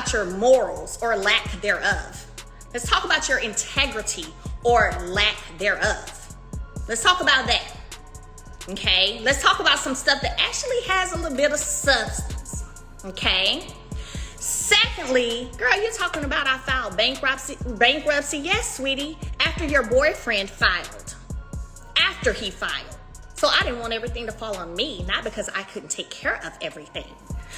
about your morals or lack thereof. Let's talk about your integrity or lack thereof. Let's talk about that. Okay? Let's talk about some stuff that actually has a little bit of substance. Okay? Secondly, girl, you're talking about I filed bankruptcy. Yes, sweetie, after your boyfriend filed. After he filed. So I didn't want everything to fall on me, not because I couldn't take care of everything.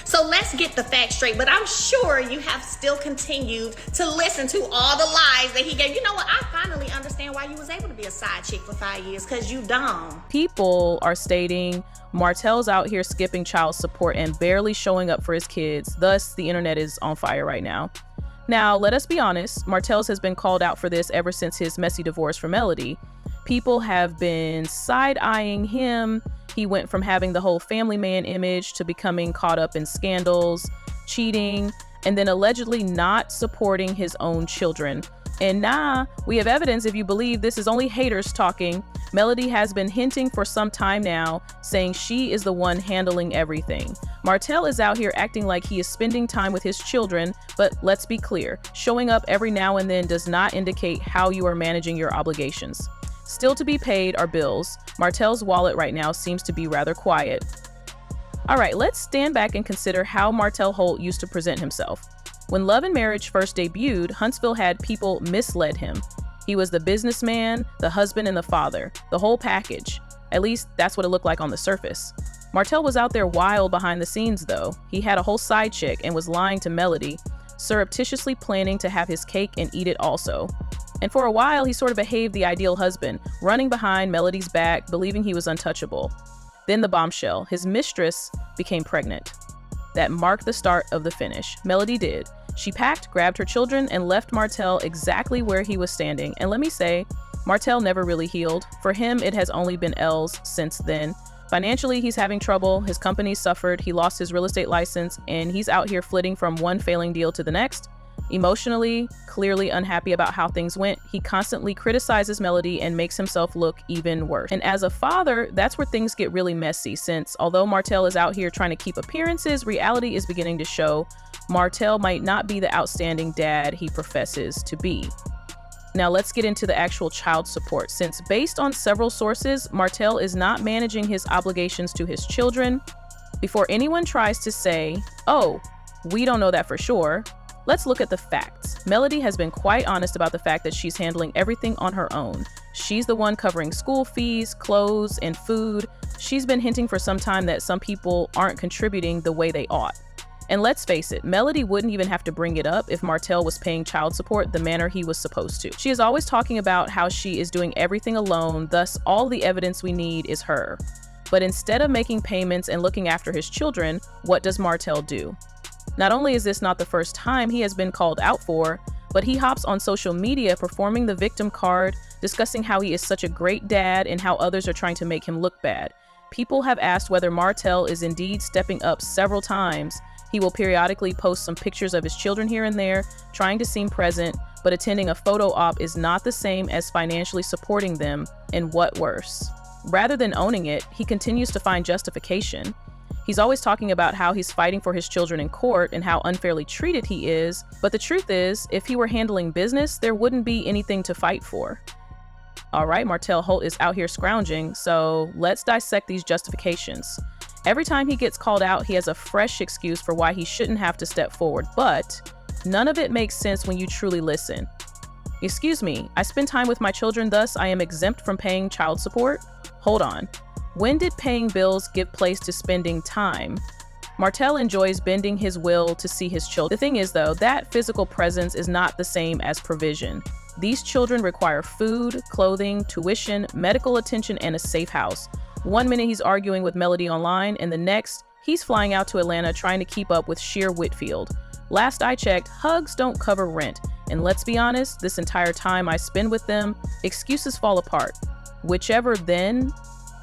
So let's get the facts straight. But I'm sure you have still continued to listen to all the lies that he gave. You know what? I finally understand why you was able to be a side chick for 5 years, because you dumb. People are stating Martell's out here skipping child support and barely showing up for his kids. Thus, the internet is on fire right now. Now, let us be honest. Martell's has been called out for this ever since his messy divorce from Melody. People have been side-eyeing him. He went from having the whole family man image to becoming caught up in scandals, cheating, and then allegedly not supporting his own children. And now we have evidence, if you believe this is only haters talking. Melody has been hinting for some time now, saying she is the one handling everything. Martell is out here acting like he is spending time with his children, but let's be clear, showing up every now and then does not indicate how you are managing your obligations. Still to be paid are bills. Martell's wallet right now seems to be rather quiet. All right, let's stand back and consider how Martell Holt used to present himself. When Love and Marriage first debuted, Huntsville had people misled him. He was the businessman, the husband, and the father, the whole package. At least that's what it looked like on the surface. Martell was out there wild behind the scenes though. He had a whole side chick and was lying to Melody, surreptitiously planning to have his cake and eat it also. And for a while, he sort of behaved the ideal husband, running behind Melody's back, believing he was untouchable. Then the bombshell, his mistress became pregnant. That marked the start of the finish. Melody did. She packed, grabbed her children, and left Martell exactly where he was standing. And let me say, Martell never really healed. For him, it has only been L's since then. Financially, he's having trouble. His company suffered. He lost his real estate license, and he's out here flitting from one failing deal to the next. Emotionally, clearly unhappy about how things went, he constantly criticizes Melody and makes himself look even worse. And as a father, that's where things get really messy, since although Martell is out here trying to keep appearances, reality is beginning to show Martell might not be the outstanding dad he professes to be. Now let's get into the actual child support, since based on several sources, Martell is not managing his obligations to his children. Before anyone tries to say, oh, we don't know that for sure, let's look at the facts. Melody has been quite honest about the fact that she's handling everything on her own. She's the one covering school fees, clothes, and food. She's been hinting for some time that some people aren't contributing the way they ought. And let's face it, Melody wouldn't even have to bring it up if Martell was paying child support the manner he was supposed to. She is always talking about how she is doing everything alone, thus all the evidence we need is her. But instead of making payments and looking after his children, what does Martell do? Not only is this not the first time he has been called out for, but he hops on social media performing the victim card, discussing how he is such a great dad and how others are trying to make him look bad. People have asked whether Martell is indeed stepping up several times. He will periodically post some pictures of his children here and there, trying to seem present, but attending a photo op is not the same as financially supporting them, and what worse. Rather than owning it, he continues to find justification. He's always talking about how he's fighting for his children in court and how unfairly treated he is, but the truth is, if he were handling business, there wouldn't be anything to fight for. All right, Martell Holt is out here scrounging, so let's dissect these justifications. Every time he gets called out, he has a fresh excuse for why he shouldn't have to step forward, but none of it makes sense when you truly listen. Excuse me, I spend time with my children, thus I am exempt from paying child support? Hold on. When did paying bills give place to spending time? Martell enjoys bending his will to see his children. The thing is though, that physical presence is not the same as provision. These children require food, clothing, tuition, medical attention, and a safe house. One minute he's arguing with Melody online, and the next, he's flying out to Atlanta trying to keep up with Sheer Whitfield. Last I checked, hugs don't cover rent. And let's be honest, this entire time I spend with them, excuses fall apart. Whichever then,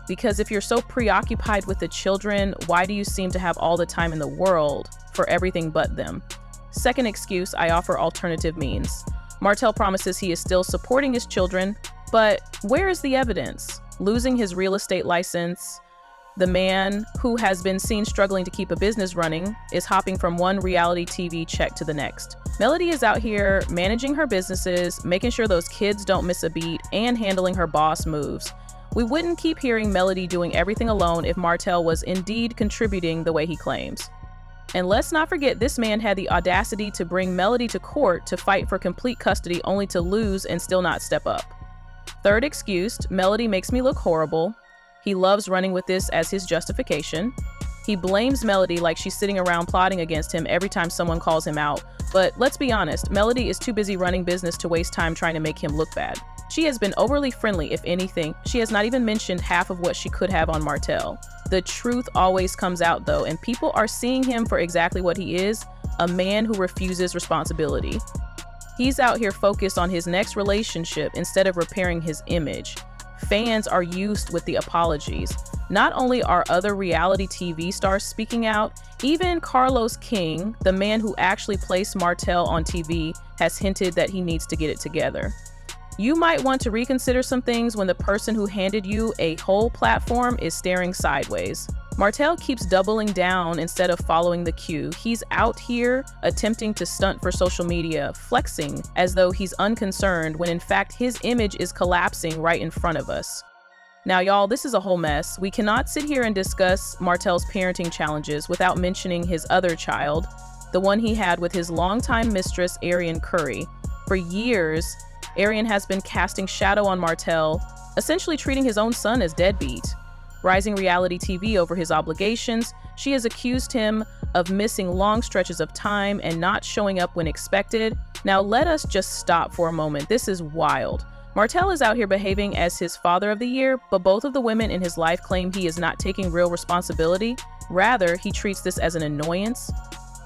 because if you're so preoccupied with the children, why do you seem to have all the time in the world for everything but them? Second excuse, I offer alternative means. Martell promises he is still supporting his children, but where is the evidence? Losing his real estate license, The man, who has been seen struggling to keep a business running, is hopping from one reality TV check to the next. Melody is out here managing her businesses, making sure those kids don't miss a beat, and handling her boss moves. We wouldn't keep hearing Melody doing everything alone if Martell was indeed contributing the way he claims. And let's not forget, this man had the audacity to bring Melody to court to fight for complete custody only to lose and still not step up. Third excuse, Melody makes me look horrible. He loves running with this as his justification. He blames Melody like she's sitting around plotting against him every time someone calls him out. But let's be honest, Melody is too busy running business to waste time trying to make him look bad. She has been overly friendly, if anything. She has not even mentioned half of what she could have on Martell. The truth always comes out though, and people are seeing him for exactly what he is, a man who refuses responsibility. He's out here focused on his next relationship instead of repairing his image. Fans are used with the apologies. Not only are other reality TV stars speaking out, even Carlos King, the man who actually placed Martell on TV, has hinted that he needs to get it together. You might want to reconsider some things when the person who handed you a whole platform is staring sideways. Martell keeps doubling down instead of following the cue. He's out here attempting to stunt for social media, flexing as though he's unconcerned when in fact his image is collapsing right in front of us. Now y'all, this is a whole mess. We cannot sit here and discuss Martell's parenting challenges without mentioning his other child, the one he had with his longtime mistress, Arionne Curry. For years, Arionne has been casting shadow on Martell, essentially treating his own son as deadbeat. Rising reality TV over his obligations, she has accused him of missing long stretches of time and not showing up when expected. Now let us just stop for a moment. This is wild. Martell is out here behaving as his father of the year, but both of the women in his life claim he is not taking real responsibility. Rather, he treats this as an annoyance.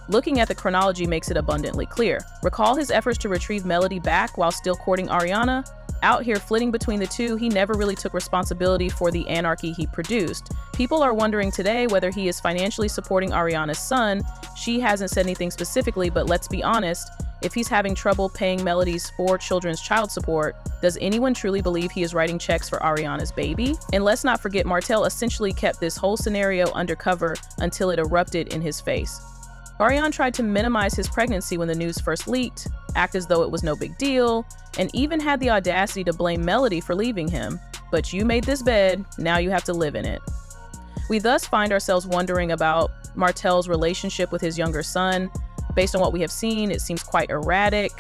Looking at the chronology makes it abundantly clear. Recall his efforts to retrieve Melody back while still courting Ariana? Out here flitting between the two, he never really took responsibility for the anarchy he produced. People are wondering today whether he is financially supporting Ariana's son. She hasn't said anything specifically, but let's be honest, if he's having trouble paying Melody's 4 children's child support, does anyone truly believe he is writing checks for Ariana's baby? And let's not forget, Martell essentially kept this whole scenario undercover until it erupted in his face. Arionne tried to minimize his pregnancy when the news first leaked, act as though it was no big deal, and even had the audacity to blame Melody for leaving him. But you made this bed, now you have to live in it. We thus find ourselves wondering about Martell's relationship with his younger son. Based on what we have seen, it seems quite erratic.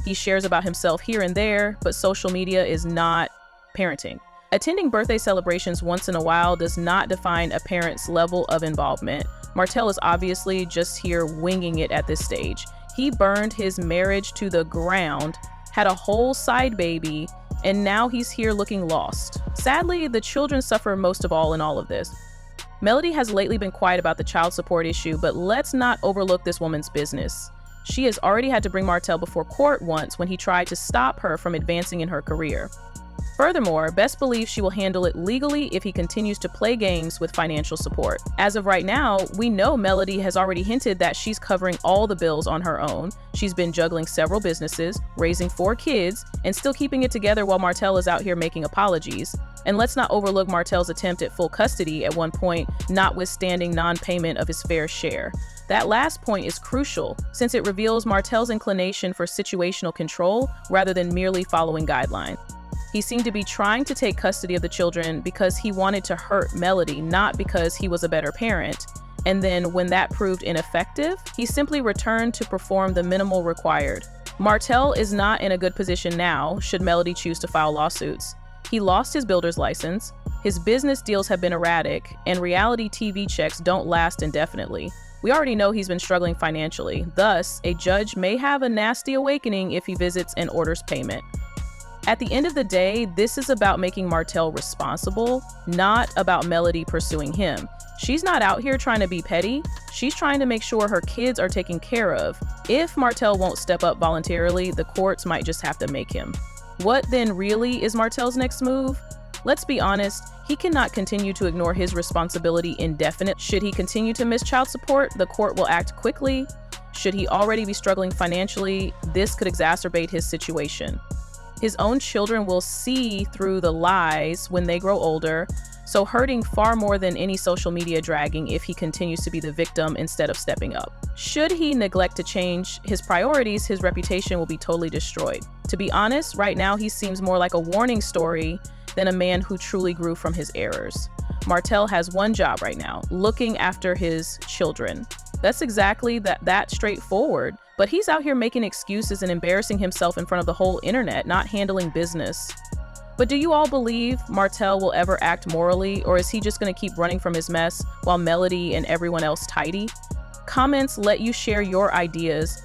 He shares about himself here and there, but social media is not parenting. Attending birthday celebrations once in a while does not define a parent's level of involvement. Martell is obviously just here winging it at this stage. He burned his marriage to the ground, had a whole side baby, and now he's here looking lost. Sadly, the children suffer most of all in all of this. Melody has lately been quiet about the child support issue, but let's not overlook this woman's business. She has already had to bring Martell before court once when he tried to stop her from advancing in her career. Furthermore, best believe she will handle it legally if he continues to play games with financial support. As of right now, we know Melody has already hinted that she's covering all the bills on her own. She's been juggling several businesses, raising 4 kids, and still keeping it together while Martell is out here making apologies. And let's not overlook Martell's attempt at full custody at one point, notwithstanding non-payment of his fair share. That last point is crucial, since it reveals Martell's inclination for situational control rather than merely following guidelines. He seemed to be trying to take custody of the children because he wanted to hurt Melody, not because he was a better parent. And then when that proved ineffective, he simply returned to perform the minimal required. Martell is not in a good position now, should Melody choose to file lawsuits. He lost his builder's license, his business deals have been erratic, and reality TV checks don't last indefinitely. We already know he's been struggling financially. Thus, a judge may have a nasty awakening if he visits and orders payment. At the end of the day, this is about making Martell responsible, not about Melody pursuing him. She's not out here trying to be petty. She's trying to make sure her kids are taken care of. If Martell won't step up voluntarily, the courts might just have to make him. What then really is Martell's next move? Let's be honest, he cannot continue to ignore his responsibility indefinitely. Should he continue to miss child support, the court will act quickly. Should he already be struggling financially, this could exacerbate his situation. His own children will see through the lies when they grow older. so hurting far more than any social media dragging if he continues to be the victim instead of stepping up. Should he neglect to change his priorities, his reputation will be totally destroyed. To be honest, right now he seems more like a warning story than a man who truly grew from his errors. Martell has one job right now, looking after his children. That's exactly that straightforward. But he's out here making excuses and embarrassing himself in front of the whole internet, not handling business. But do you all believe Martell will ever act morally, or is he just going to keep running from his mess while Melody and everyone else tidy? Comments let you share your ideas.